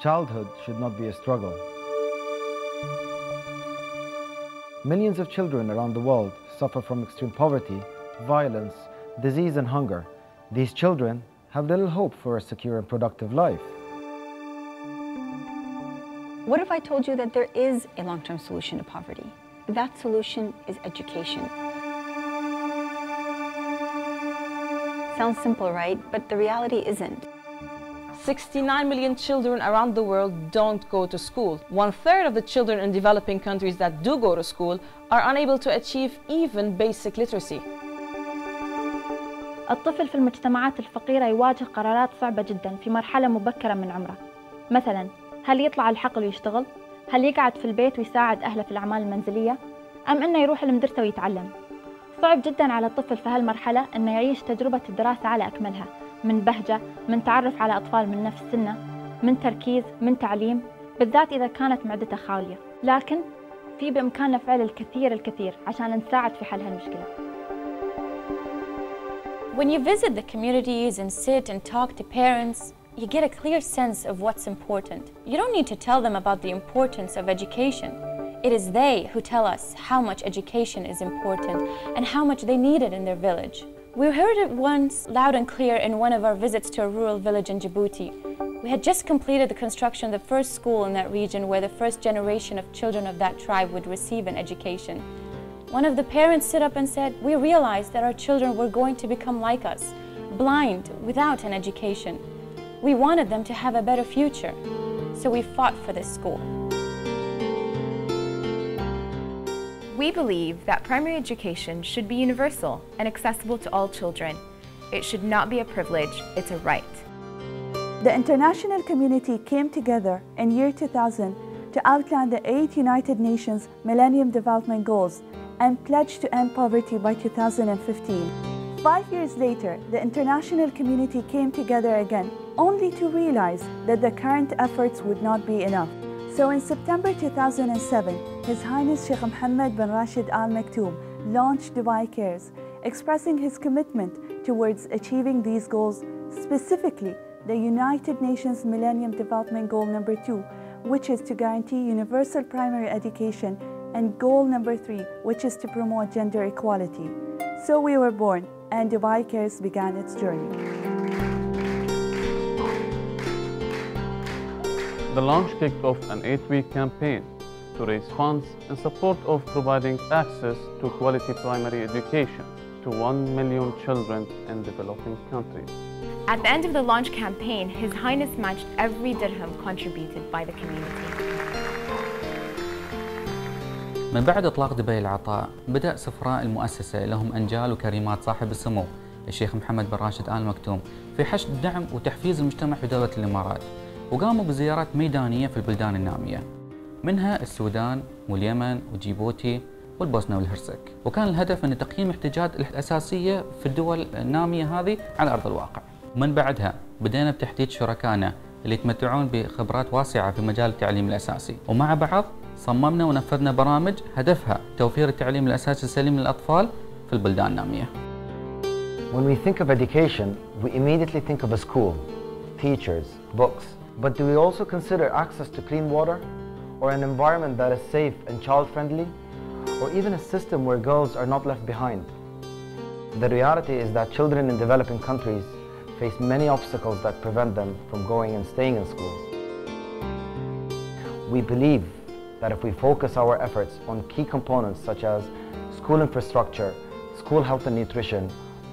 Childhood should not be a struggle. Millions of children around the world suffer from extreme poverty, violence, disease and hunger. These children have little hope for a secure and productive life. What if I told you that there is a long-term solution to poverty? That solution is education. Sounds simple, right? But the reality isn't. 69 million children around the world don't go to school. 1/3 of the children in developing countries that do go to school are unable to achieve even basic literacy. الطفل في المجتمعات الفقيرة يواجه قرارات صعبة جدا في مرحلة مبكرة من عمره. مثلا، هل يطلع الحقل ويشتغل؟ هل يقعد في البيت ويساعد أهله في الأعمال المنزلية؟ أم إنه يروح لمدرسة ويتعلم؟ صعب جدا على الطفل في هالمرحلة إنه يعيش تجربة الدراسة على أكملها، من بهجة، من تعرف على أطفال من نفس سنه، من تركيز، من تعليم، بالذات إذا كانت معدته خالية. لكن في بإمكاننا فعل الكثير عشان نساعد في حل هالمشكلة. When you visit the communities and sit and talk to parents, you get a clear sense of what's important. You don't need to tell them about the importance of education. It is they who tell us how much education is important and how much they need it in their village. We heard it once loud and clear in one of our visits to a rural village in Djibouti. We had just completed the construction of the first school in that region where the first generation of children of that tribe would receive an education. One of the parents stood up and said, "We realized that our children were going to become like us, blind, without an education. We wanted them to have a better future, so we fought for this school." We believe that primary education should be universal and accessible to all children. It should not be a privilege, it's a right. The international community came together in year 2000 to outline the 8 United Nations Millennium Development Goals and pledged to end poverty by 2015. 5 years later, the international community came together again, only to realize that the current efforts would not be enough. So in September 2007, His Highness Sheikh Mohammed bin Rashid Al Maktoum launched Dubai Cares, expressing his commitment towards achieving these goals, specifically the United Nations Millennium Development Goal number 2, which is to guarantee universal primary education, and goal number 3, which is to promote gender equality. So we were born, and Dubai Cares began its journey. The launch kicked off an 8-week campaign to raise funds in support of providing access to quality primary education to 1 million children in developing countries. At the end of the launch campaign, His Highness matched every dirham contributed by the community. من بعد إطلاق دبي العطاء، بدأ سفراء المؤسسة لهم أنجال وكريمات صاحب السمو الشيخ محمد بن راشد آل مكتوم في حشد دعم وتحفيز المجتمع في دولة الإمارات، وقاموا بزيارات ميدانية في البلدان النامية، منها السودان واليمن وجيبوتي والبوسنة والهرسك، وكان الهدف أن تقييم الاحتياجات الأساسية في الدول النامية هذه على أرض الواقع. ومن بعدها بدينا بتحديد شركائنا اللي يتمتعون بخبرات واسعة في مجال التعليم الأساسي، ومع بعض صممنا ونفذنا برامج هدفها توفير التعليم الأساسي السليم للأطفال في البلدان النامية. When we think of education, we immediately think of a school, teachers, books. But do we also consider access to clean water, or an environment that is safe and child-friendly, or even a system where girls are not left behind? The reality is that children in developing countries face many obstacles that prevent them from going and staying in school. We believe that if we focus our efforts on key components such as school infrastructure, school health and nutrition,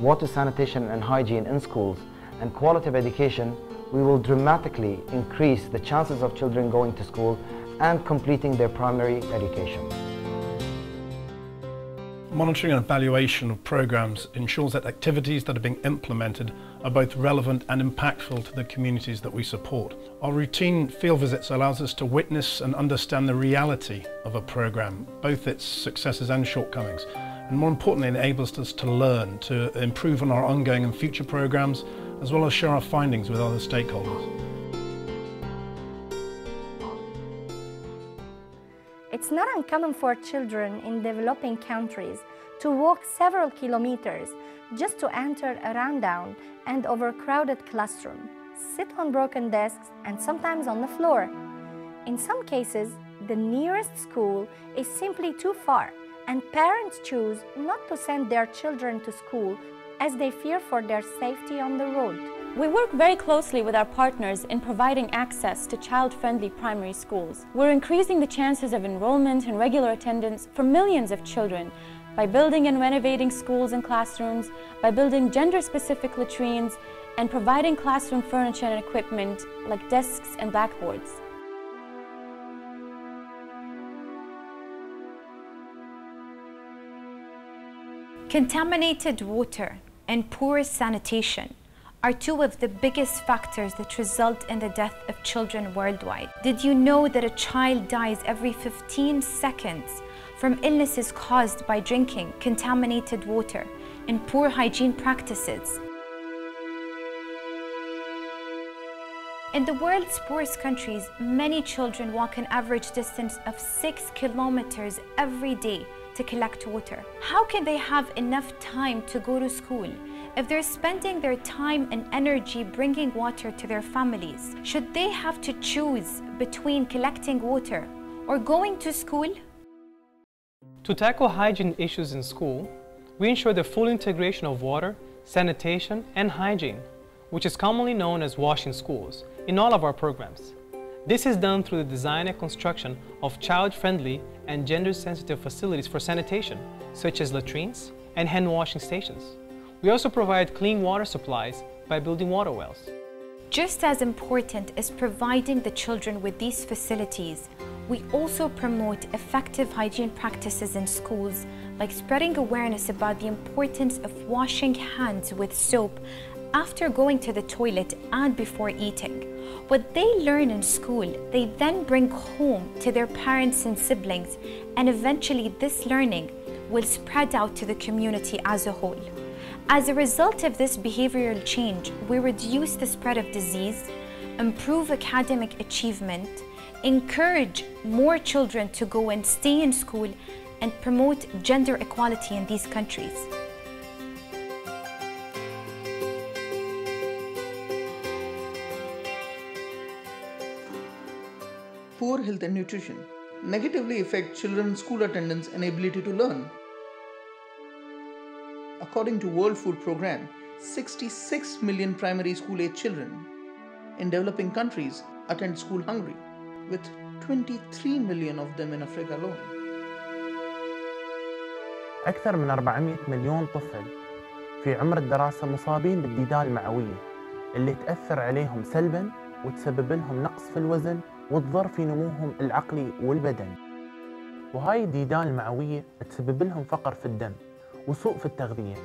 water sanitation and hygiene in schools, and quality of education, we will dramatically increase the chances of children going to school and completing their primary education. Monitoring and evaluation of programs ensures that activities that are being implemented are both relevant and impactful to the communities that we support. Our routine field visits allows us to witness and understand the reality of a program, both its successes and shortcomings, and more importantly enables us to learn, to improve on our ongoing and future programs, as well as share our findings with other stakeholders. It's not uncommon for children in developing countries to walk several kilometers just to enter a rundown and overcrowded classroom, sit on broken desks, and sometimes on the floor. In some cases, the nearest school is simply too far, and parents choose not to send their children to school as they fear for their safety on the road. We work very closely with our partners in providing access to child-friendly primary schools. We're increasing the chances of enrollment and regular attendance for millions of children by building and renovating schools and classrooms, by building gender-specific latrines, and providing classroom furniture and equipment like desks and blackboards. Contaminated water and poor sanitation are two of the biggest factors that result in the death of children worldwide. Did you know that a child dies every 15 seconds from illnesses caused by drinking contaminated water and poor hygiene practices? In the world's poorest countries, many children walk an average distance of 6 kilometers every day to collect water. How can they have enough time to go to school if they're spending their time and energy bringing water to their families? Should they have to choose between collecting water or going to school? To tackle hygiene issues in school, we ensure the full integration of water, sanitation, and hygiene, which is commonly known as washing schools, in all of our programs. This is done through the design and construction of child-friendly and gender-sensitive facilities for sanitation, such as latrines and hand-washing stations. We also provide clean water supplies by building water wells. Just as important as providing the children with these facilities, we also promote effective hygiene practices in schools, like spreading awareness about the importance of washing hands with soap after going to the toilet and before eating. What they learn in school, they then bring home to their parents and siblings, and eventually this learning will spread out to the community as a whole. As a result of this behavioral change, we reduce the spread of disease, improve academic achievement, encourage more children to go and stay in school, and promote gender equality in these countries. Poor health and nutrition negatively affect children's school attendance and ability to learn. According to World Food Programme, 66 million primary school-age children in developing countries attend school hungry, with 23 million of them in Africa alone. أكثر من 400 مليون طفل في عمر الدراسة مصابين بالديدان المعوية اللي تأثر عليهم سلباً وتسبب لهم نقص في الوزن وتضر في نموهم العقلي والبدني. وهاي الديدان المعوية تسبب لهم فقر في الدم وسوء في التغذية،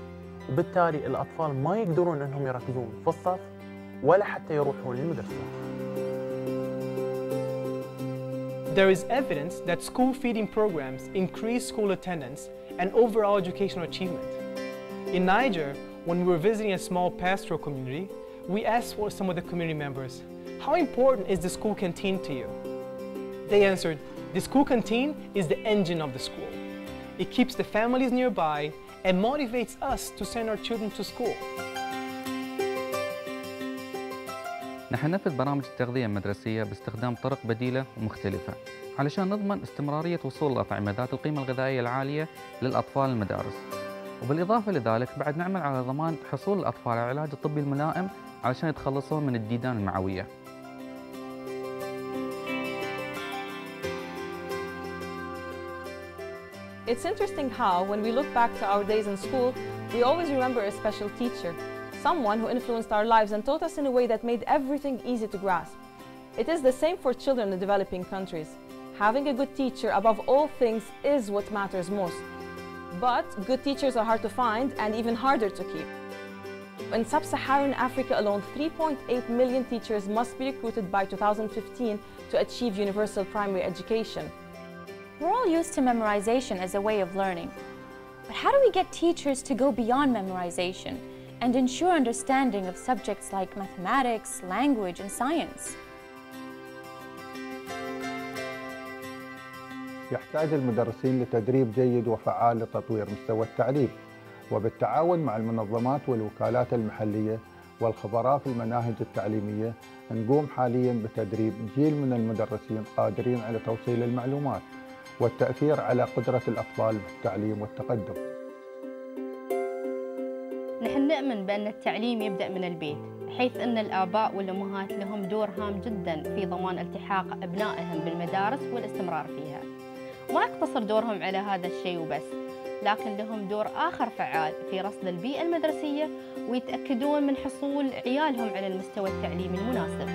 وبالتالي الأطفال ما يقدرون أنهم يركزون في الصف ولا حتى يروحون للمدرسة. There is evidence that school feeding programs increase school attendance and overall educational achievement. In Niger, when we were visiting a small pastoral community, we asked some of the community members, "How important is the school canteen to you?" They answered, "The school canteen is the engine of the school. It keeps the families nearby and motivates us to send our children to school." نحن ننفذ برامج التغذية المدرسية باستخدام طرق بديلة ومختلفة علشان نضمن استمرارية وصول الأطعمة ذات القيمة الغذائية العالية للأطفال المدارس. وبالإضافة لذلك بعد نعمل على ضمان حصول الأطفال على العلاج الطبي الملائم علشان يتخلصون من الديدان المعوية. It's interesting how, when we look back to our days in school, we always remember a special teacher, someone who influenced our lives and taught us in a way that made everything easy to grasp. It is the same for children in developing countries. Having a good teacher above all things is what matters most. But good teachers are hard to find and even harder to keep. In sub-Saharan Africa alone, 3.8 million teachers must be recruited by 2015 to achieve universal primary education. We're all used to memorization as a way of learning. But how do we get teachers to go beyond memorization and ensure understanding of subjects like mathematics, language, and science? يحتاج المدرسين لتدريب جيد وفعال لتطوير مستوى التعليم، وبالتعاون مع المنظمات والوكالات المحلية والخبراء في المناهج التعليمية نقوم حاليا بتدريب جيل من المدرسين قادرين على توصيل المعلومات والتأثير على قدرة الأطفال في التعليم والتقدم. نحن نؤمن بأن التعليم يبدأ من البيت، حيث أن الآباء والأمهات لهم دور هام جدا في ضمان التحاق أبنائهم بالمدارس والاستمرار فيها. ما يقتصر دورهم على هذا الشيء وبس، لكن لهم دور آخر فعال في رصد البيئة المدرسية ويتأكدون من حصول عيالهم على المستوى التعليمي المناسب.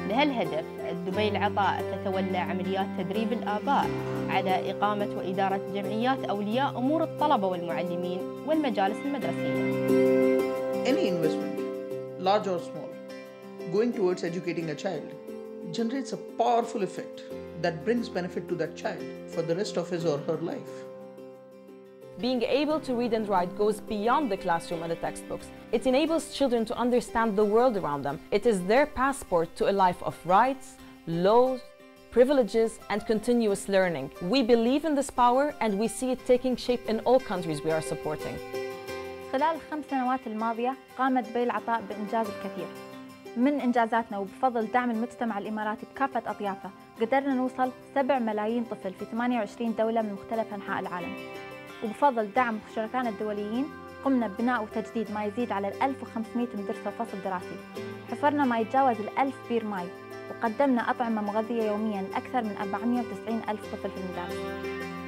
لهالهدف دبي العطاء تتولى عمليات تدريب الآباء على إقامة وإدارة جمعيات أولياء أمور الطلبة والمعلمين والمجالس المدرسية. Any investment, large or small, going towards educating a child generates a powerful effect that brings benefit to that child for the rest of his or her life. Being able to read and write goes beyond the classroom and the textbooks. It enables children to understand the world around them. It is their passport to a life of rights, laws, privileges, and continuous learning. We believe in this power and we see it taking shape in all countries we are supporting. خلال ال5 سنوات الماضية قامت دبي العطاء بإنجاز الكثير. من إنجازاتنا وبفضل دعم المجتمع الإماراتي بكافة أطيافه قدرنا نوصل 7 ملايين طفل في 28 دولة من مختلف أنحاء العالم. وبفضل دعم شركائنا الدوليين قمنا ببناء وتجديد ما يزيد على 1500 مدرسة وفصل دراسي. حفرنا ما يتجاوز 1000 بير ماي، وقدمنا أطعمة مغذية يومياً لأكثر من 490 ألف طفل في المدارس.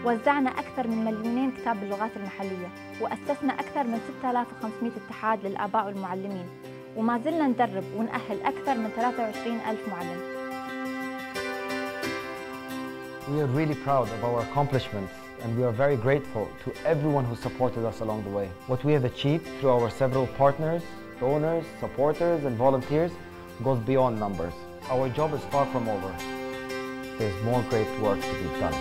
وزعنا أكثر من 2,000,000 كتاب باللغات المحلية، وأسسنا أكثر من 6500 اتحاد للآباء والمعلمين، وما زلنا ندرب ونأهل أكثر من 23,000 معلم. We are really proud of our accomplishments and we are very grateful to everyone who supported us along the way. What we have achieved through our several partners, donors, supporters and volunteers goes beyond numbers. Our job is far from over. There's more great work to be done.